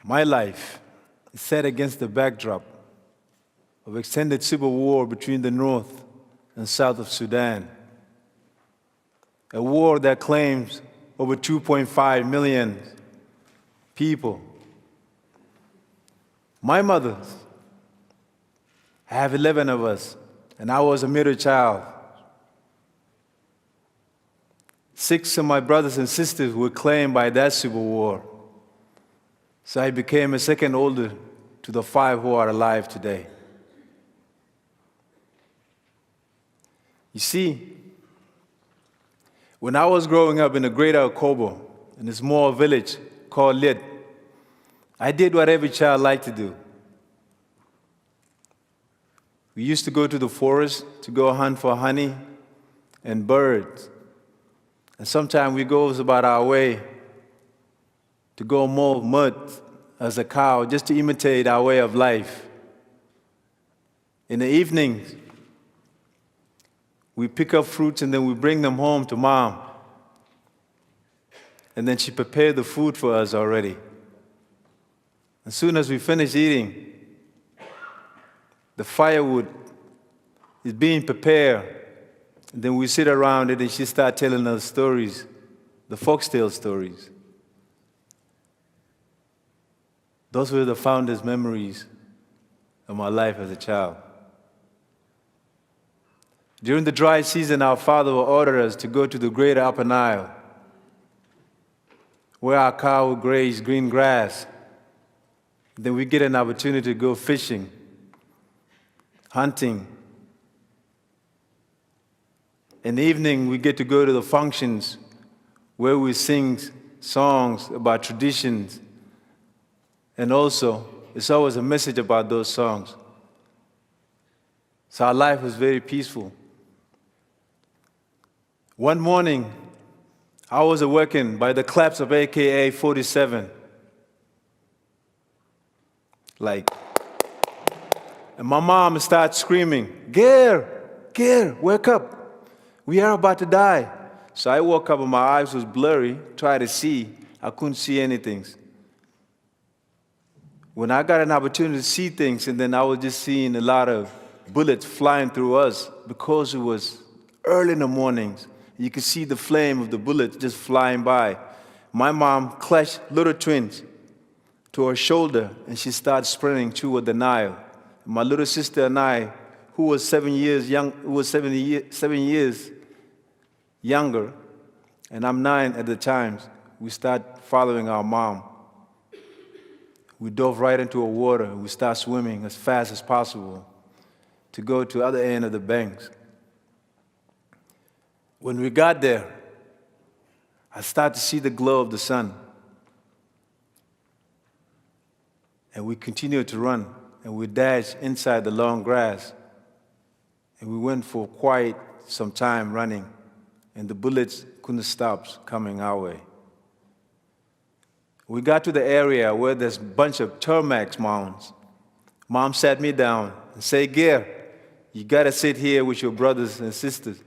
My life is set against the backdrop of extended civil war between the north and south of Sudan, a war that claims over 2.5 million people. My mothers, I have 11 of us, and I was a middle child. 6 of my brothers and sisters were claimed by that civil war. So I became a second older to the 5 who are alive today. You see, when I was growing up in the greater Akobo, in a small village called Lid, I did what every child liked to do. We used to go to the forest to go hunt for honey and birds. And sometimes we go about our way to go mold mud as a cow just to imitate our way of life. In the evenings, we pick up fruits and then we bring them home to Mom. And then she prepared the food for us already. As soon as we finish eating, the firewood is being prepared. And then we sit around it and she starts telling us stories, the folktale stories. Those were the fondest memories of my life as a child. During the dry season, our father would order us to go to the greater Upper Nile, where our cow would graze green grass. Then we get an opportunity to go fishing, hunting. In the evening, we get to go to the functions where we sing songs about traditions. And also, it's always a message about those songs. So our life was very peaceful. One morning, I was awakened by the claps of AKA 47. And my mom started screaming, Ger, wake up. We are about to die. So I woke up and my eyes was blurry, tried to see. I couldn't see anything. When I got an opportunity to see things, and then I was just seeing a lot of bullets flying through us because it was early in the mornings. You could see the flame of the bullets just flying by. My mom clutched little twins to her shoulder, and she started sprinting toward the Nile. My little sister and I, who was 7 years younger, and I'm 9 at the time, we started following our mom. We dove right into the water, and we started swimming as fast as possible to go to the other end of the banks. When we got there, I started to see the glow of the sun. And we continued to run, and we dashed inside the long grass. And we went for quite some time running, and the bullets couldn't stop coming our way. We got to the area where there's a bunch of termax mounds. Mom sat me down and said, Ger, you got to sit here with your brothers and sisters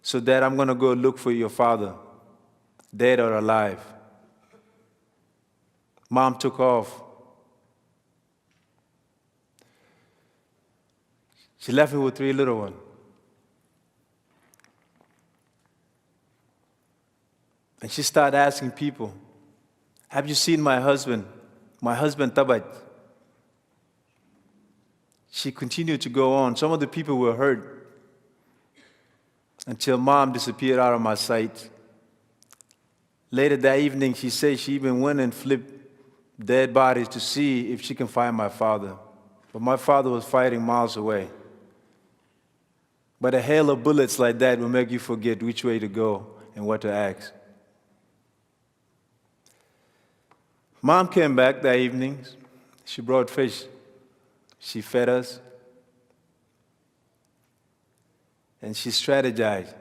so that I'm going to go look for your father, dead or alive. Mom took off. She left me with 3 little ones. And she started asking people, have you seen my husband Tabat? She continued to go on. Some of the people were hurt until Mom disappeared out of my sight. Later that evening, she said she even went and flipped dead bodies to see if she can find my father. But my father was fighting miles away. But a hail of bullets like that will make you forget which way to go and what to ask. Mom came back that evening. She brought fish. She fed us. And she strategized.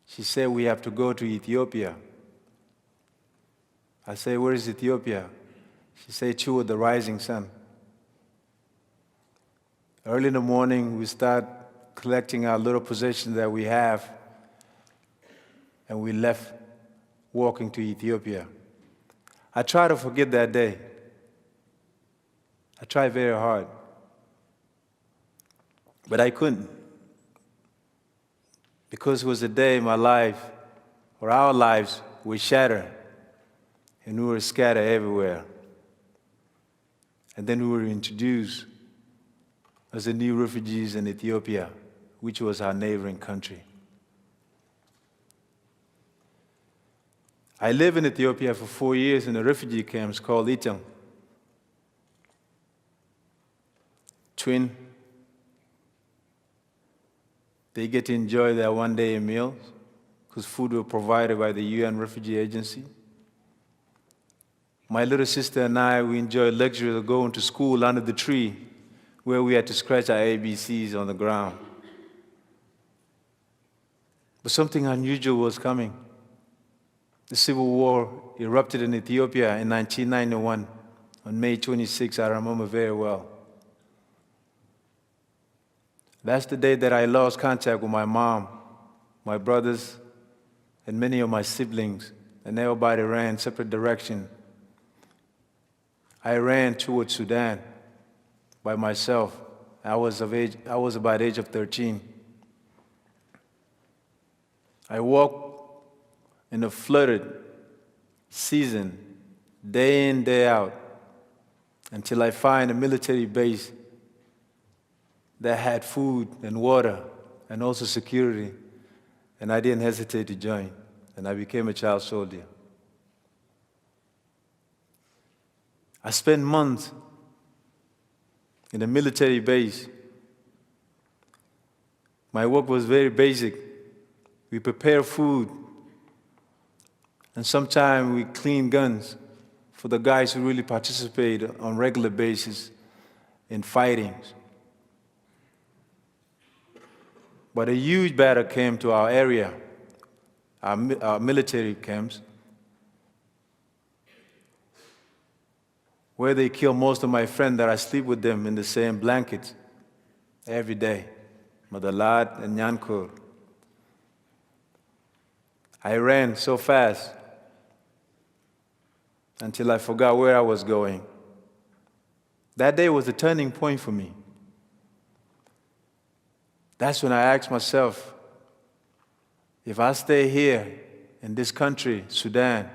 She said, we have to go to Ethiopia. I said, where is Ethiopia? She said, toward the rising sun. Early in the morning, we start collecting our little possessions that we have, and we left walking to Ethiopia. I try to forget that day. I tried very hard. But I couldn't. Because it was a day my life, or our lives, were shattered. And we were scattered everywhere. And then we were introduced as the new refugees in Ethiopia, which was our neighboring country. I lived in Ethiopia for 4 years in a refugee camp called Itang. Twin. They get to enjoy their one-day meals because food was provided by the UN Refugee Agency. My little sister and I, we enjoyed luxury of going to school under the tree where we had to scratch our ABCs on the ground. But something unusual was coming. The civil war erupted in Ethiopia in 1991 on May 26, I remember very well. That's the day that I lost contact with my mom, my brothers, and many of my siblings, and everybody ran separate directions. I ran towards Sudan by myself. I was about the age of 13. I walked in a flooded season, day in, day out, until I find a military base that had food and water and also security, and I didn't hesitate to join, and I became a child soldier. I spent months in a military base. My work was very basic. We prepare food, and sometimes we clean guns for the guys who really participate on a regular basis in fightings. But a huge battle came to our area, our military camps, where they killed most of my friends that I sleep with them in the same blankets every day, Madalat and Nyankur. I ran so fast until I forgot where I was going. That day was a turning point for me. That's when I asked myself, if I stay here in this country, Sudan,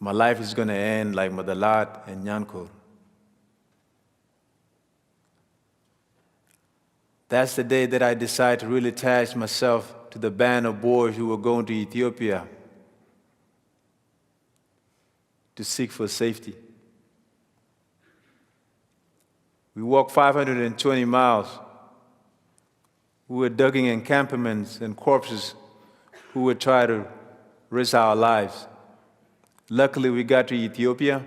my life is going to end like Madalat and Nyankur. That's the day that I decided to really attach myself to the band of boys who were going to Ethiopia to seek for safety. We walked 520 miles. We were digging encampments and corpses who would try to risk our lives. Luckily, we got to Ethiopia,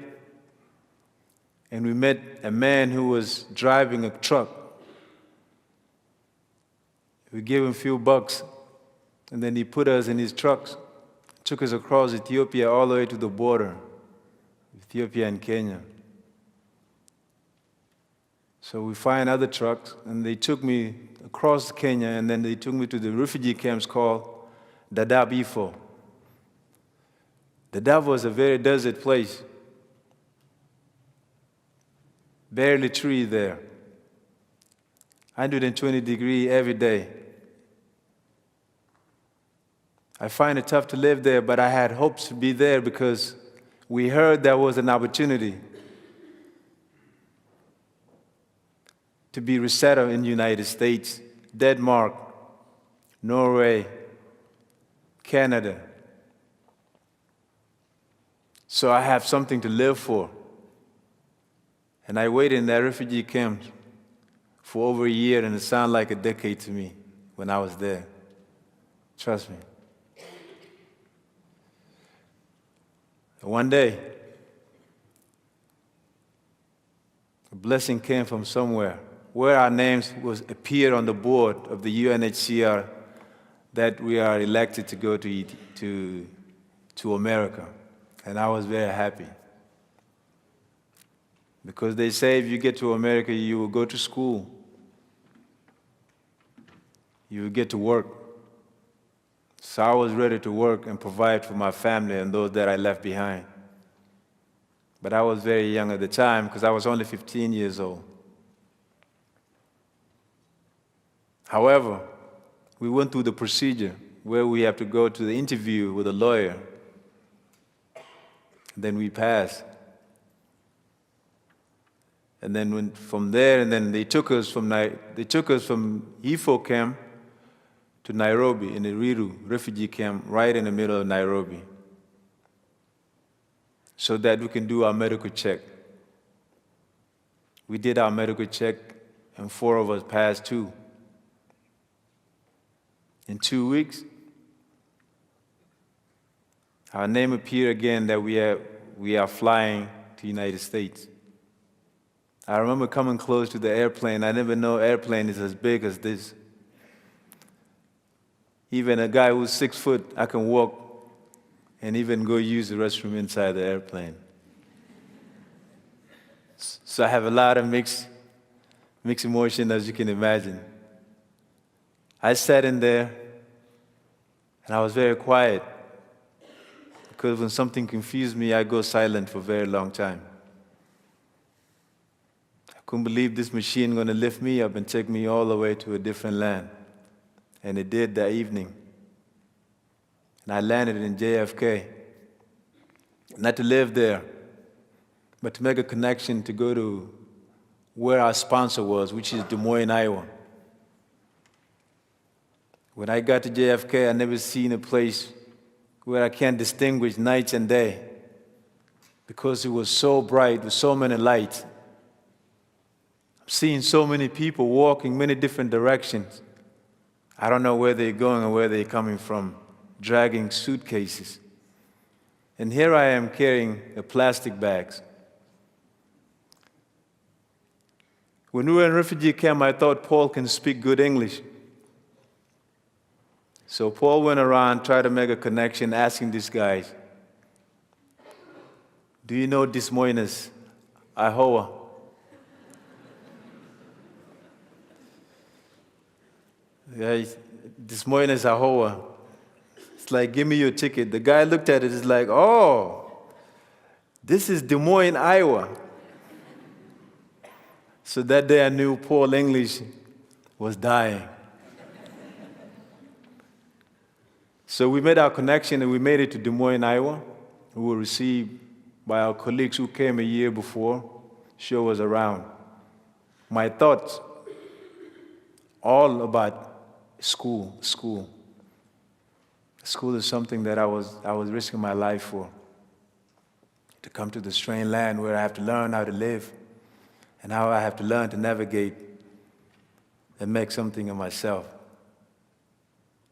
and we met a man who was driving a truck. We gave him a few bucks, and then he put us in his trucks, took us across Ethiopia all the way to the border, Ethiopia and Kenya. So we find other trucks, and they took me across Kenya, and then they took me to the refugee camps called Dadaab Ifo. Dadaab was a very desert place. Barely tree there. 120 degrees every day. I find it tough to live there, but I had hopes to be there because we heard there was an opportunity to be resettled in the United States, Denmark, Norway, Canada. So I have something to live for. And I waited in that refugee camp for over a year, and it sounded like a decade to me when I was there. Trust me. One day, a blessing came from somewhere where our names appeared on the board of the UNHCR that we are elected to go to America. And I was very happy. Because they say if you get to America, you will go to school. You will get to work. So I was ready to work and provide for my family and those that I left behind. But I was very young at the time because I was only 15 years old. However, we went through the procedure where we have to go to the interview with a lawyer. Then we passed. And then from there, and then they took us from Ifo camp to Nairobi in the Riru refugee camp, right in the middle of Nairobi, so that we can do our medical check. We did our medical check, and 4 of us passed too. In 2 weeks, our name appeared again that we are flying to the United States. I remember coming close to the airplane. I never know airplane is as big as this. Even a guy who's 6 foot, I can walk and even go use the restroom inside the airplane. So I have a lot of mixed emotion, as you can imagine. I sat in there and I was very quiet because when something confused me, I go silent for a very long time. Couldn't believe this machine going to lift me up and take me all the way to a different land. And it did that evening. And I landed in JFK. Not to live there, but to make a connection to go to where our sponsor was, which is Des Moines, Iowa. When I got to JFK, I never seen a place where I can't distinguish night and day because it was so bright with so many lights. Seeing so many people walking many different directions. I don't know where they're going or where they're coming from, dragging suitcases. And here I am carrying the plastic bags. When we were in refugee camp, I thought Paul can speak good English. So Paul went around, tried to make a connection, asking these guys, do you know Des Moines, Iowa? Yeah, Des Moines, Iowa. It's like, give me your ticket. The guy looked at it, it's like, oh, this is Des Moines, Iowa. So that day I knew Paul English was dying. So we made our connection and we made it to Des Moines, Iowa. We were received by our colleagues who came a year before, show us around. My thoughts all about school. School is something that I was risking my life for. To come to this strange land where I have to learn how to live and how I have to learn to navigate and make something of myself.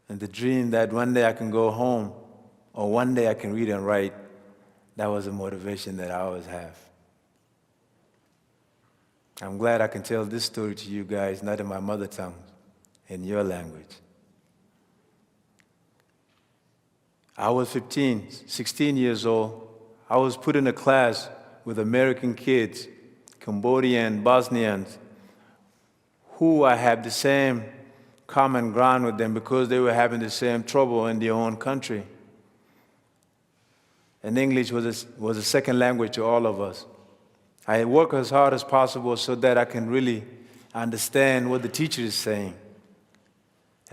And the dream that one day I can go home or one day I can read and write, that was a motivation that I always have. I'm glad I can tell this story to you guys, not in my mother tongue, in your language. I was 16 years old. I was put in a class with American kids, Cambodian, Bosnians, who I had the same common ground with them because they were having the same trouble in their own country. And English was a second language to all of us. I work as hard as possible so that I can really understand what the teacher is saying.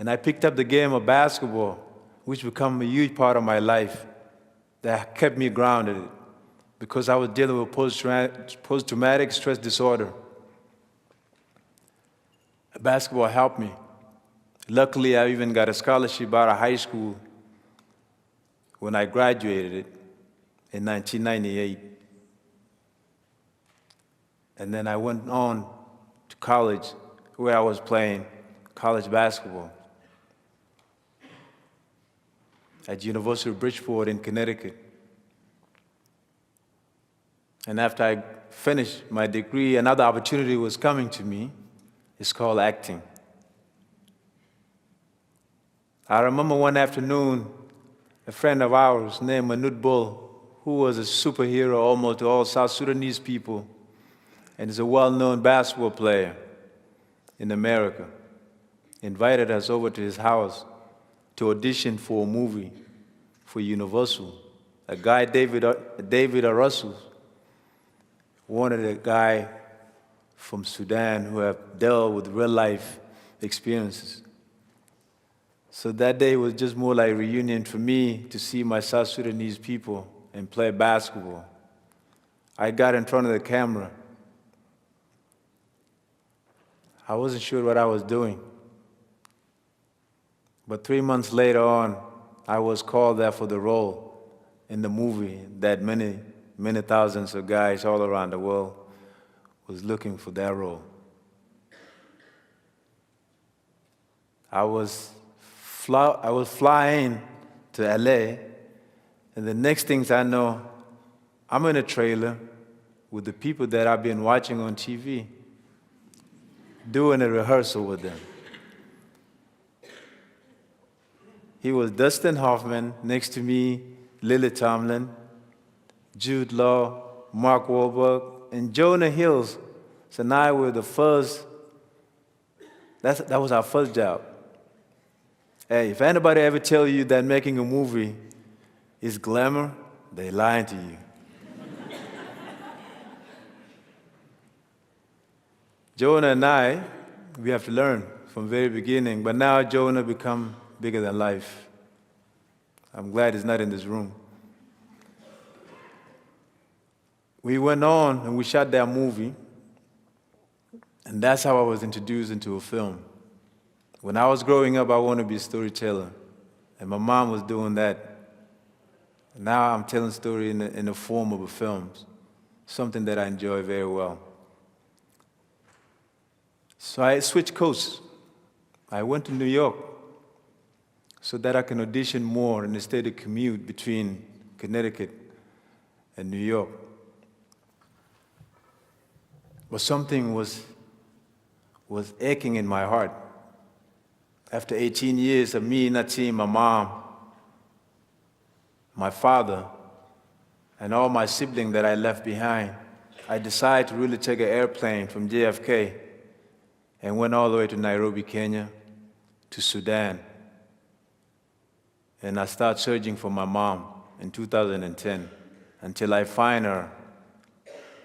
And I picked up the game of basketball, which became a huge part of my life that kept me grounded because I was dealing with post-traumatic stress disorder. Basketball helped me. Luckily, I even got a scholarship out of high school when I graduated it in 1998. And then I went on to college where I was playing college basketball at University of Bridgeport in Connecticut. And after I finished my degree, another opportunity was coming to me. It's called acting. I remember one afternoon, a friend of ours named Manut Bull, who was a superhero almost to all South Sudanese people, and is a well-known basketball player in America, invited us over to his house to audition for a movie for Universal. A guy, David Russell, wanted a guy from Sudan who have dealt with real-life experiences. So that day was just more like a reunion for me to see my South Sudanese people and play basketball. I got in front of the camera. I wasn't sure what I was doing. But 3 months later on, I was called there for the role in the movie that many thousands of guys all around the world was looking for that role. I was flying to LA, and the next things I know, I'm in a trailer with the people that I've been watching on TV, doing a rehearsal with them. He was Dustin Hoffman, next to me, Lily Tomlin, Jude Law, Mark Wahlberg, and Jonah Hills. So now we're the first, that was our first job. Hey, if anybody ever tell you that making a movie is glamour, they lying to you. Jonah and I, we have to learn from the very beginning, but now Jonah become bigger than life. I'm glad he's not in this room. We went on and we shot that movie, and that's how I was introduced into a film. When I was growing up, I wanted to be a storyteller, and my mom was doing that. Now I'm telling story in the form of a film, something that I enjoy very well. So I switched coasts. I went to New York so that I can audition more instead of commute between Connecticut and New York. But something was aching in my heart. After 18 years of me not seeing my mom, my father, and all my siblings that I left behind, I decided to really take an airplane from JFK and went all the way to Nairobi, Kenya, to Sudan. And I started searching for my mom in 2010 until I find her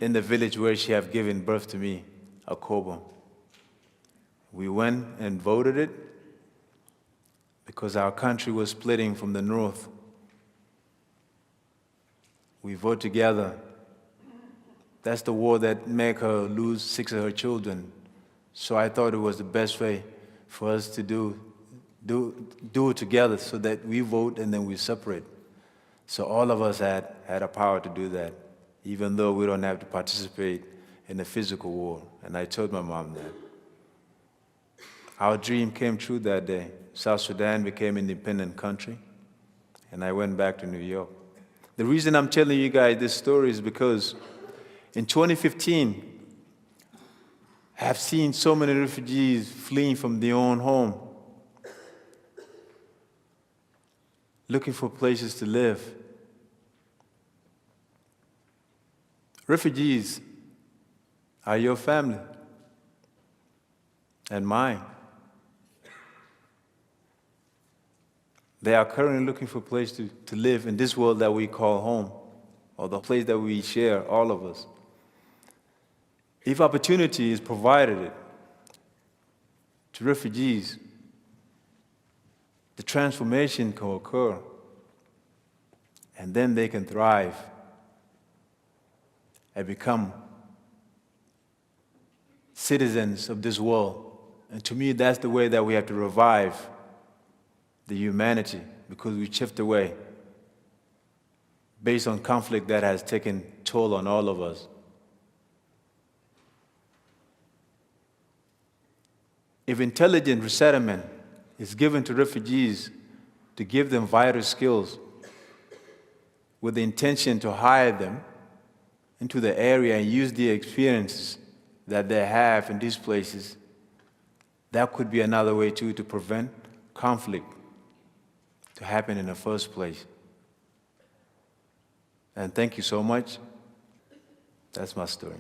in the village where she had given birth to me, Akobo. We went and voted it because our country was splitting from the north. We vote together. That's the war that made her lose 6 of her children. So I thought it was the best way for us to do it together so that we vote and then we separate. So all of us had a power to do that, even though we don't have to participate in the physical war. And I told my mom that. Our dream came true that day. South Sudan became an independent country, and I went back to New York. The reason I'm telling you guys this story is because in 2015, I have seen so many refugees fleeing from their own home, looking for places to live. Refugees are your family and mine. They are currently looking for a place to live in this world that we call home, or the place that we share, all of us. If opportunity is provided to refugees, the transformation can occur, and then they can thrive and become citizens of this world. And to me, that's the way that we have to revive the humanity, because we chipped away based on conflict that has taken toll on all of us. If intelligent resettlement is given to refugees to give them vital skills with the intention to hire them into the area and use the experiences that they have in these places, that could be another way too to prevent conflict to happen in the first place. And thank you so much. That's my story.